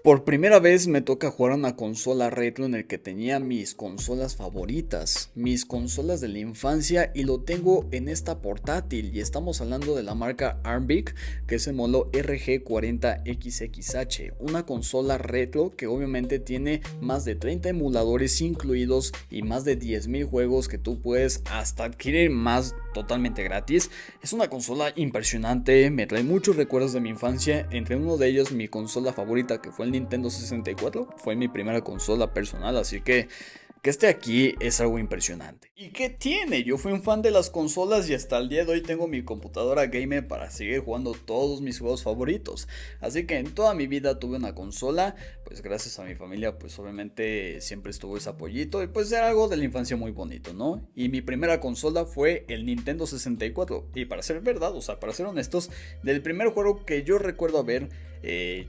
Por primera vez me toca jugar a una consola retro en el que tenía mis consolas favoritas, mis consolas de la infancia y lo tengo en esta portátil y estamos hablando de la marca Armbic que es el modelo RG40XXH, una consola retro que obviamente tiene más de 30 emuladores incluidos y más de 10.000 juegos que tú puedes hasta adquirir más totalmente gratis. Es una consola impresionante, me trae muchos recuerdos de mi infancia, entre uno de ellos mi consola favorita que fue el Nintendo 64, fue mi primera consola personal, así que esté aquí es algo impresionante. ¿Y qué tiene? Yo fui un fan de las consolas y hasta el día de hoy tengo mi computadora gamer para seguir jugando todos mis juegos favoritos. Así que en toda mi vida tuve una consola, pues gracias a mi familia pues obviamente siempre estuvo ese apoyito y pues era algo de la infancia muy bonito, ¿no? Y mi primera consola fue el Nintendo 64 y para ser verdad, o sea, para ser honestos, del primer juego que yo recuerdo haber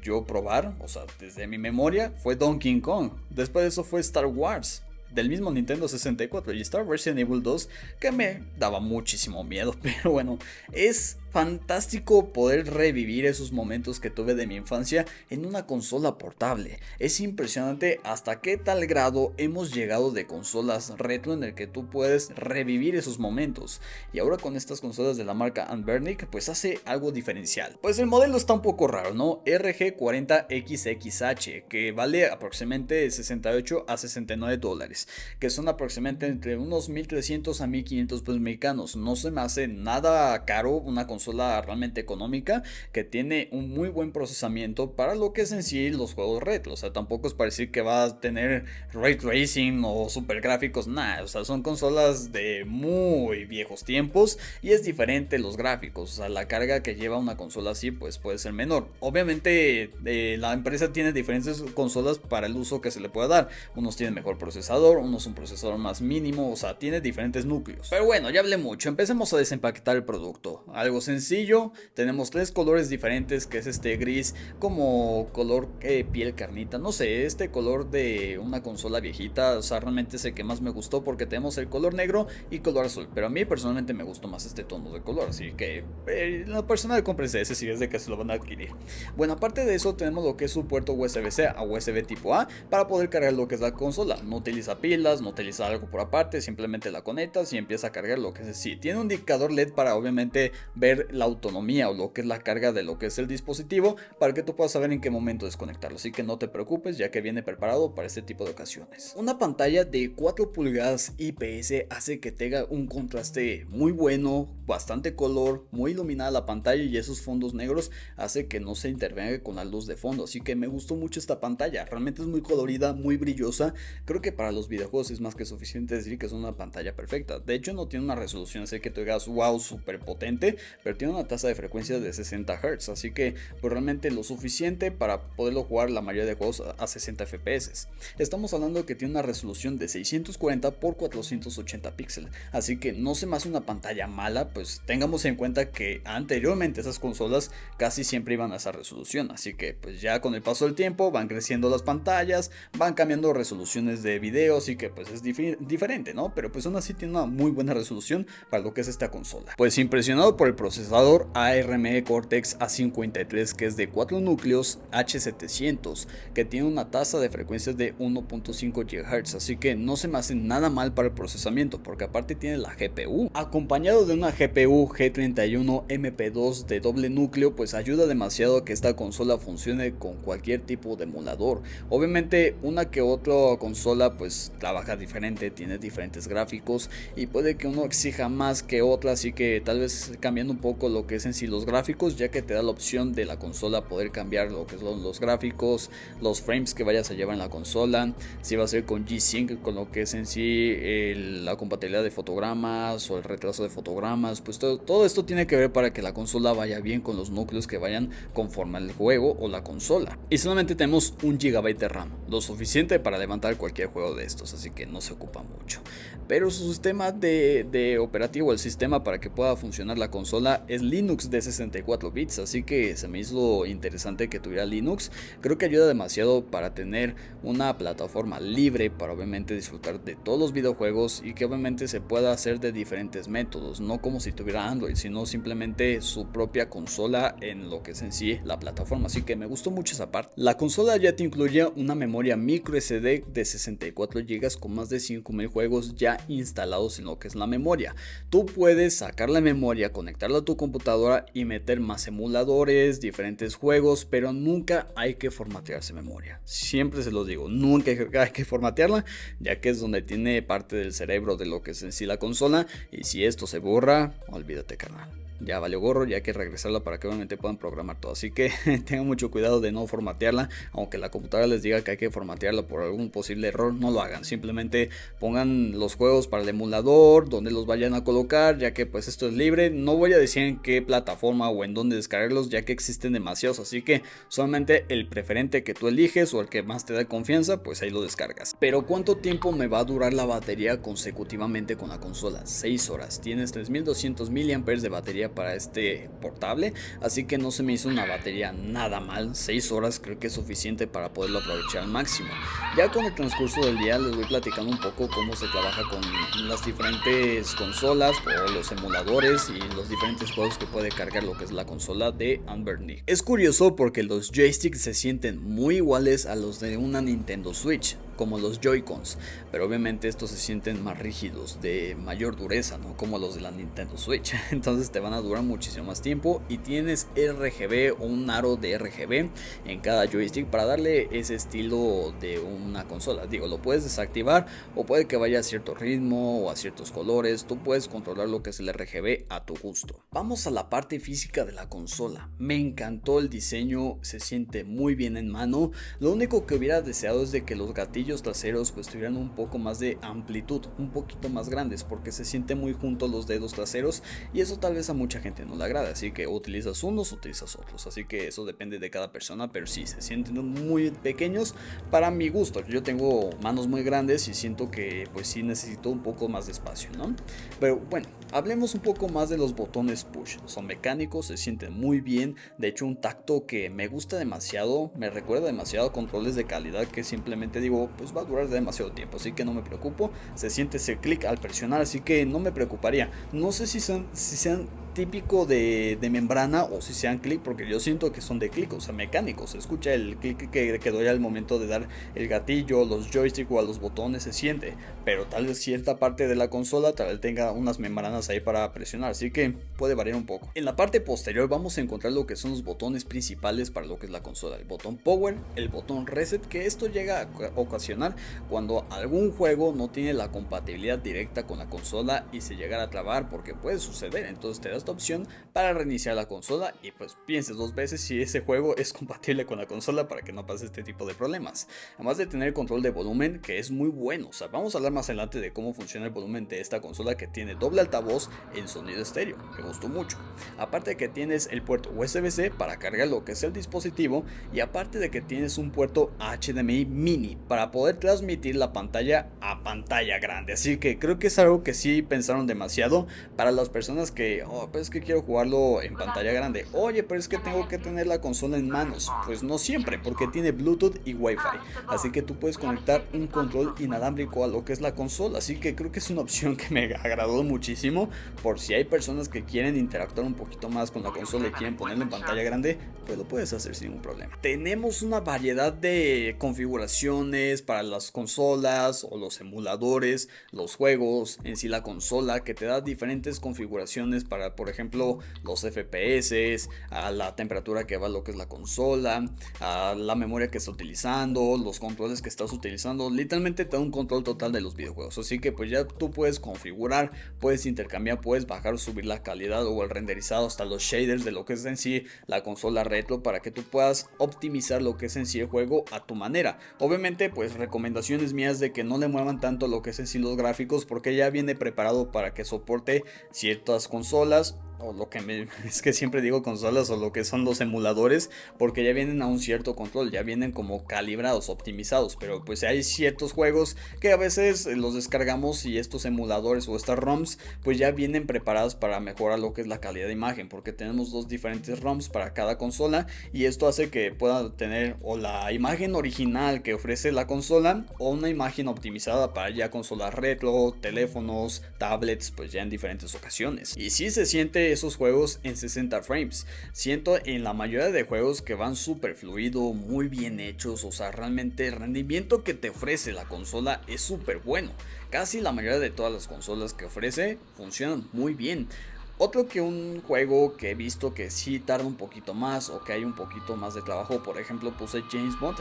yo probar, o sea, desde mi memoria, fue Donkey Kong. Después de eso fue Star Wars del mismo Nintendo 64 y Star Resident Evil 2 que me daba muchísimo miedo, pero bueno, es fantástico poder revivir esos momentos que tuve de mi infancia en una consola portable. Es impresionante hasta qué tal grado hemos llegado de consolas retro en el que tú puedes revivir esos momentos. Y ahora con estas consolas de la marca Anbernic pues hace algo diferencial. Pues el modelo está un poco raro, ¿no? RG40XXH que vale aproximadamente 68 a 69 dólares, que son aproximadamente entre unos 1300 a 1500 pesos mexicanos. No se me hace nada caro, una consola realmente económica que tiene un muy buen procesamiento para lo que es en sí los juegos retro. O sea, tampoco es para decir que va a tener ray tracing o super gráficos, nada. O sea, son consolas de muy viejos tiempos y es diferente los gráficos. O sea, la carga que lleva una consola así pues puede ser menor. Obviamente la empresa tiene diferentes consolas para el uso que se le pueda dar. Unos tienen mejor procesador, unos un procesador más mínimo, o sea, tiene diferentes núcleos. Pero bueno, ya hablé mucho, empecemos a desempaquetar el producto. Algo sencillo, tenemos tres colores diferentes, que es este gris como color piel carnita, no sé, este color de una consola viejita, o sea, realmente es el que más me gustó porque tenemos el color negro y color azul, pero a mí personalmente me gustó más este tono de color, así que en lo personal cómprense ese si es de que se lo van a adquirir. Bueno, aparte de eso tenemos lo que es su puerto USB-C a USB tipo A para poder cargar lo que es la consola. No utiliza pilas, no utiliza algo por aparte, simplemente la conectas y empieza a cargar lo que es así. Tiene un indicador LED para obviamente ver la autonomía o lo que es la carga de lo que es el dispositivo para que tú puedas saber en qué momento desconectarlo. Así que no te preocupes ya que viene preparado para este tipo de ocasiones. Una pantalla de 4 pulgadas IPS hace que tenga un contraste muy bueno, bastante color, muy iluminada la pantalla y esos fondos negros hace que no se intervenga con la luz de fondo. Así que me gustó mucho esta pantalla, realmente es muy colorida, muy brillosa. Creo que para los videojuegos es más que suficiente decir que es una pantalla perfecta. De hecho no tiene una resolución, sé que tú digas wow, súper potente, pero tiene una tasa de frecuencia de 60 Hz, así que pues realmente lo suficiente para poderlo jugar la mayoría de juegos a 60 FPS. Estamos hablando que tiene una resolución de 640 x 480 píxeles, así que no se me hace una pantalla mala, pues tengamos en cuenta que anteriormente esas consolas casi siempre iban a esa resolución, así que pues ya con el paso del tiempo van creciendo las pantallas, van cambiando resoluciones de video, así que pues es diferente, ¿no? Pero pues aún así tiene una muy buena resolución para lo que es esta consola. Pues impresionado por el procesador ARM Cortex A53 que es de 4 núcleos H700 que tiene una tasa de frecuencias de 1.5 GHz, así que no se me hace nada mal para el procesamiento porque aparte tiene la GPU acompañado de una GPU G31 MP2 de doble núcleo, pues ayuda demasiado a que esta consola funcione con cualquier tipo de emulador. Obviamente una que otra consola pues trabaja diferente, tiene diferentes gráficos y puede que uno exija más que otra, así que tal vez cambiando un poco lo que es en sí los gráficos, ya que te da la opción de la consola poder cambiar lo que son los gráficos, los frames que vayas a llevar en la consola, si va a ser con G-Sync, con lo que es en sí la compatibilidad de fotogramas o el retraso de fotogramas, pues todo esto tiene que ver para que la consola vaya bien con los núcleos que vayan conforme al juego o la consola. Y solamente tenemos 1 GB de RAM, lo suficiente para levantar cualquier juego de estos, así que no se ocupa mucho. Pero su sistema de operativo, el sistema para que pueda funcionar la consola consola es Linux de 64 bits, así que se me hizo interesante que tuviera Linux. Creo que ayuda demasiado para tener una plataforma libre para obviamente disfrutar de todos los videojuegos y que obviamente se pueda hacer de diferentes métodos, no como si tuviera Android, sino simplemente su propia consola en lo que es en sí la plataforma, así que me gustó mucho esa parte. La consola ya te incluye una memoria micro SD de 64 GB con más de 5000 juegos ya instalados en lo que es la memoria. Tú puedes sacar la memoria, conectarla a tu computadora y meter más emuladores, diferentes juegos, pero nunca hay que formatear esa memoria. Siempre se los digo, nunca hay que formatearla, ya que es donde tiene parte del cerebro de lo que es en sí la consola, y si esto se borra, olvídate, carnal. Ya valió gorro, ya hay que regresarla para que obviamente puedan programar todo, así que tengan mucho cuidado de no formatearla. Aunque la computadora les diga que hay que formatearla por algún posible error, no lo hagan, simplemente pongan los juegos para el emulador donde los vayan a colocar, ya que pues esto es libre. No voy a decir en qué plataforma o en dónde descargarlos, ya que existen demasiados, así que solamente el preferente que tú eliges o el que más te da confianza, pues ahí lo descargas. Pero ¿cuánto tiempo me va a durar la batería consecutivamente con la consola? 6 horas, tienes 3200 mAh de batería para este portable, así que no se me hizo una batería nada mal. 6 horas creo que es suficiente para poderlo aprovechar al máximo. Ya con el transcurso del día les voy platicando un poco cómo se trabaja con las diferentes consolas o los emuladores y los diferentes juegos que puede cargar lo que es la consola de Anbernic. Es curioso porque los joysticks se sienten muy iguales a los de una Nintendo Switch, como los Joy-Cons, pero obviamente estos se sienten más rígidos, de mayor dureza, no como los de la Nintendo Switch. Entonces te van a durar muchísimo más tiempo y tienes RGB o un aro de RGB en cada joystick para darle ese estilo de una consola. Digo, lo puedes desactivar o puede que vaya a cierto ritmo o a ciertos colores. Tú puedes controlar lo que es el RGB a tu gusto. Vamos a la parte física de la consola. Me encantó el diseño, se siente muy bien en mano. Lo único que hubiera deseado es de que los gatillos traseros pues tuvieran un poco más de amplitud, un poquito más grandes, porque se siente muy juntos los dedos traseros y eso tal vez a mucha gente no le agrada, así que utilizas unos, utilizas otros, así que eso depende de cada persona, pero sí, se sienten muy pequeños para mi gusto. Yo tengo manos muy grandes y siento que pues sí necesito un poco más de espacio, ¿no? Pero bueno, hablemos un poco más de los botones push. Son mecánicos, se sienten muy bien, de hecho un tacto que me gusta demasiado, me recuerda demasiado a controles de calidad que simplemente digo, pues va a durar demasiado tiempo, así que no me preocupo. Se siente ese clic al presionar, así que no me preocuparía. No sé si sean típico de membrana o si sean clic, porque yo siento que son de clic, o sea, mecánicos. Se escucha el clic que doy al momento de dar el gatillo, los joysticks o a los botones, se siente, pero tal vez cierta parte de la consola tal vez tenga unas membranas ahí para presionar, así que puede variar un poco. En la parte posterior vamos a encontrar lo que son los botones principales para lo que es la consola: el botón power, el botón reset, que esto llega a ocasionar cuando algún juego no tiene la compatibilidad directa con la consola y se llegara a trabar, porque puede suceder. Entonces te da esta opción para reiniciar la consola y pues pienses dos veces si ese juego es compatible con la consola para que no pase este tipo de problemas. Además de tener control de volumen, que es muy bueno, o sea, vamos a hablar más adelante de cómo funciona el volumen de esta consola, que tiene doble altavoz en sonido estéreo, me gustó mucho. Aparte de que tienes el puerto USB-C para cargar lo que es el dispositivo, y aparte de que tienes un puerto HDMI mini para poder transmitir la pantalla a pantalla grande, así que creo que es algo que sí pensaron demasiado para las personas que pues es que quiero jugarlo en pantalla grande. Oye, pero es que tengo que tener la consola en manos. Pues no siempre, porque tiene Bluetooth y Wi-Fi, así que tú puedes conectar un control inalámbrico a lo que es la consola, así que creo que es una opción que me agradó muchísimo. Por si hay personas que quieren interactuar un poquito más con la consola y quieren ponerla en pantalla grande, pues lo puedes hacer sin ningún problema. Tenemos una variedad de configuraciones para las consolas o los emuladores, los juegos, en sí la consola, que te da diferentes configuraciones para, por ejemplo, los FPS, a la temperatura que va lo que es la consola, a la memoria que está utilizando, los controles que estás utilizando. Literalmente te da un control total de los videojuegos, así que pues ya tú puedes configurar, puedes intercambiar, puedes bajar o subir la calidad o el renderizado, hasta los shaders de lo que es en sí la consola retro, para que tú puedas optimizar lo que es en sí el juego a tu manera. Obviamente pues recomendaciones mías de que no le muevan tanto lo que es en sí los gráficos, porque ya viene preparado para que soporte ciertas consolas o lo que es que siempre digo consolas o lo que son los emuladores, porque ya vienen a un cierto control, ya vienen como calibrados, optimizados, pero pues hay ciertos juegos que a veces los descargamos y estos emuladores o estas ROMs pues ya vienen preparados para mejorar lo que es la calidad de imagen, porque tenemos dos diferentes ROMs para cada consola y esto hace que pueda tener o la imagen original que ofrece la consola o una imagen optimizada para ya consolas retro, teléfonos, tablets, pues ya en diferentes ocasiones. Y sí se siente esos juegos en 60 frames. Siento en la mayoría de juegos que van súper fluido, muy bien hechos, o sea, realmente el rendimiento que te ofrece la consola es súper bueno. Casi la mayoría de todas las consolas que ofrece funcionan muy bien. Otro que un juego que he visto que sí tarda un poquito más o que hay un poquito más de trabajo, por ejemplo puse James Bond,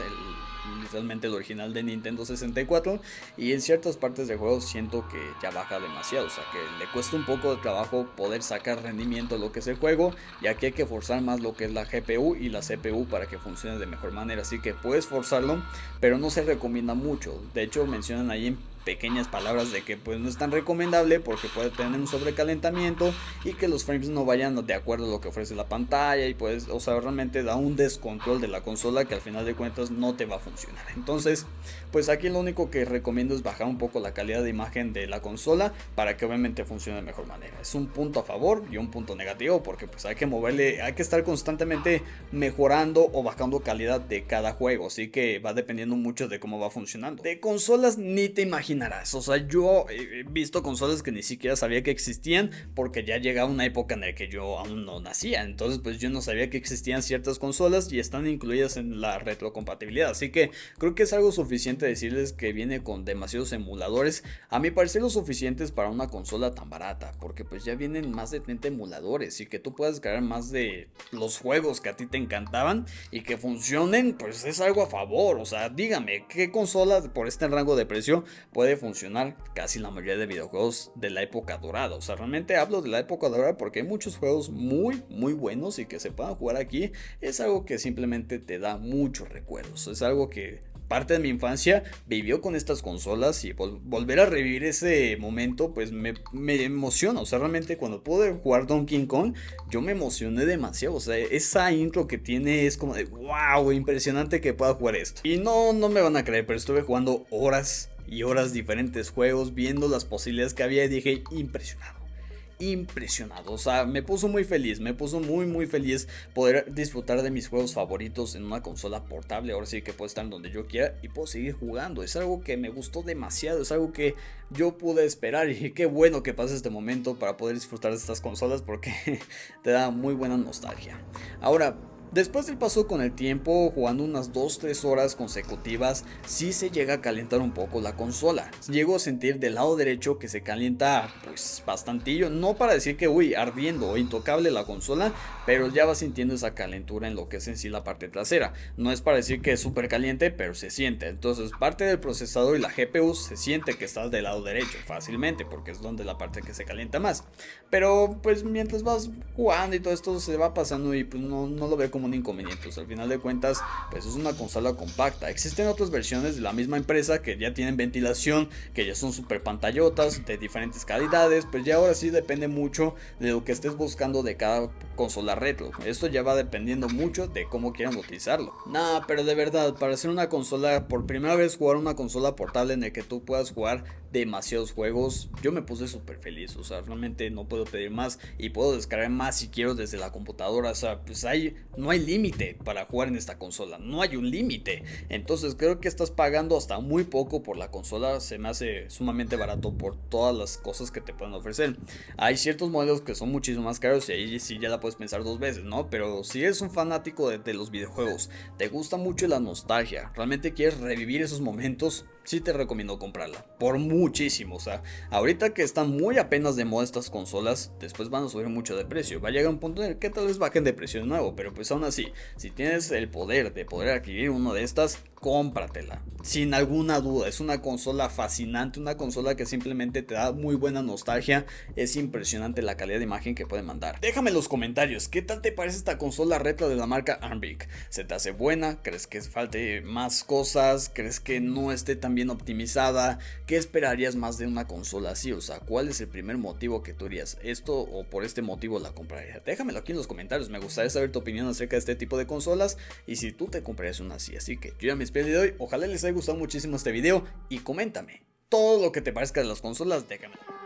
literalmente el original de Nintendo 64, y en ciertas partes del juego siento que ya baja demasiado, o sea que le cuesta un poco de trabajo poder sacar rendimiento a lo que es el juego, ya que hay que forzar más lo que es la GPU y la CPU para que funcione de mejor manera, así que puedes forzarlo, pero no se recomienda mucho. De hecho mencionan ahí en pequeñas palabras de que pues no es tan recomendable porque puede tener un sobrecalentamiento y que los frames no vayan de acuerdo a lo que ofrece la pantalla y pues, o sea, realmente da un descontrol de la consola que al final de cuentas no te va a funcionar. Entonces, pues aquí lo único que recomiendo es bajar un poco la calidad de imagen de la consola para que obviamente funcione de mejor manera. Es un punto a favor y un punto negativo porque pues hay que moverle, hay que estar constantemente mejorando o bajando calidad de cada juego, así que va dependiendo mucho de cómo va funcionando. De consolas ni te imaginas. O sea, yo he visto consolas que ni siquiera sabía que existían porque ya llegaba una época en la que yo aún no nacía. Entonces pues yo no sabía que existían ciertas consolas y están incluidas en la retrocompatibilidad. Así que creo que es algo suficiente decirles que viene con demasiados emuladores. A mi parecer lo suficientes para una consola tan barata, porque pues ya vienen más de 30 emuladores y que tú puedas cargar más de los juegos que a ti te encantaban y que funcionen, pues es algo a favor. O sea, dígame, ¿qué consola por este rango de precio puede funcionar casi la mayoría de videojuegos de la época dorada? O sea, realmente hablo de la época dorada porque hay muchos juegos muy buenos y que se puedan jugar aquí. Es algo que simplemente te da muchos recuerdos. Es algo que parte de mi infancia vivió con estas consolas y volver a revivir ese momento pues me emociona. O sea, realmente cuando pude jugar Donkey Kong yo me emocioné demasiado. O sea, esa intro que tiene es como de wow, impresionante que pueda jugar esto. Y no me van a creer, pero estuve jugando horas y horas diferentes juegos, viendo las posibilidades que había y dije impresionado, o sea, me puso muy feliz, me puso muy feliz poder disfrutar de mis juegos favoritos en una consola portable. Ahora sí que puedo estar donde yo quiera y puedo seguir jugando. Es algo que me gustó demasiado, es algo que yo pude esperar y qué bueno que pase este momento para poder disfrutar de estas consolas porque te da muy buena nostalgia. Ahora, después del paso con el tiempo, jugando unas 2-3 horas consecutivas, sí se llega a calentar un poco la consola. Llego a sentir del lado derecho que se calienta pues bastantillo, no para decir que uy, ardiendo o intocable la consola, pero ya va sintiendo esa calentura en lo que es en sí la parte trasera. No es para decir que es súper caliente, pero se siente. Entonces parte del procesador y la GPU se siente que está del lado derecho fácilmente, porque es donde la parte que se calienta más. Pero pues mientras vas jugando y todo esto se va pasando y pues no lo veo como un inconveniente. O sea, al final de cuentas pues es una consola compacta. Existen otras versiones de la misma empresa que ya tienen ventilación, que ya son super pantallotas de diferentes calidades, pues ya ahora sí depende mucho de lo que estés buscando de cada consola retro. Esto ya va dependiendo mucho de cómo quieran utilizarlo. Nah, pero de verdad, para hacer una consola, por primera vez jugar una consola portable en la que tú puedas jugar demasiados juegos, yo me puse súper feliz. O sea, realmente no puedo pedir más y puedo descargar más si quiero desde la computadora. O sea, pues no hay límite para jugar en esta consola, no hay un límite. Entonces creo que estás pagando hasta muy poco por la consola. Se me hace sumamente barato por todas las cosas que te pueden ofrecer. Hay ciertos modelos que son muchísimo más caros y ahí sí ya la puedes pensar dos veces, ¿no? Pero si eres un fanático de los videojuegos, te gusta mucho la nostalgia, realmente quieres revivir esos momentos, sí te recomiendo comprarla, por muchísimo. O sea, ahorita que están muy apenas de moda estas consolas, después van a subir mucho de precio, va a llegar un punto en el que tal vez bajen de precio de nuevo, pero pues aún así, si tienes el poder de poder adquirir una de estas, cómpratela, sin alguna duda. Es una consola fascinante, una consola que simplemente te da muy buena nostalgia. Es impresionante la calidad de imagen que puede mandar. Déjame en los comentarios comentarios, ¿qué tal te parece esta consola retro de la marca Armbrick? ¿Se te hace buena? ¿Crees que falte más cosas? ¿Crees que no esté tan bien optimizada? ¿Qué esperarías más de una consola así? O sea, ¿cuál es el primer motivo que tú harías esto o por este motivo la comprarías? Déjamelo aquí en los comentarios, me gustaría saber tu opinión acerca de este tipo de consolas y si tú te comprarías una así. Así que yo ya me despido de hoy, ojalá les haya gustado muchísimo este video y coméntame todo lo que te parezca de las consolas, déjamelo.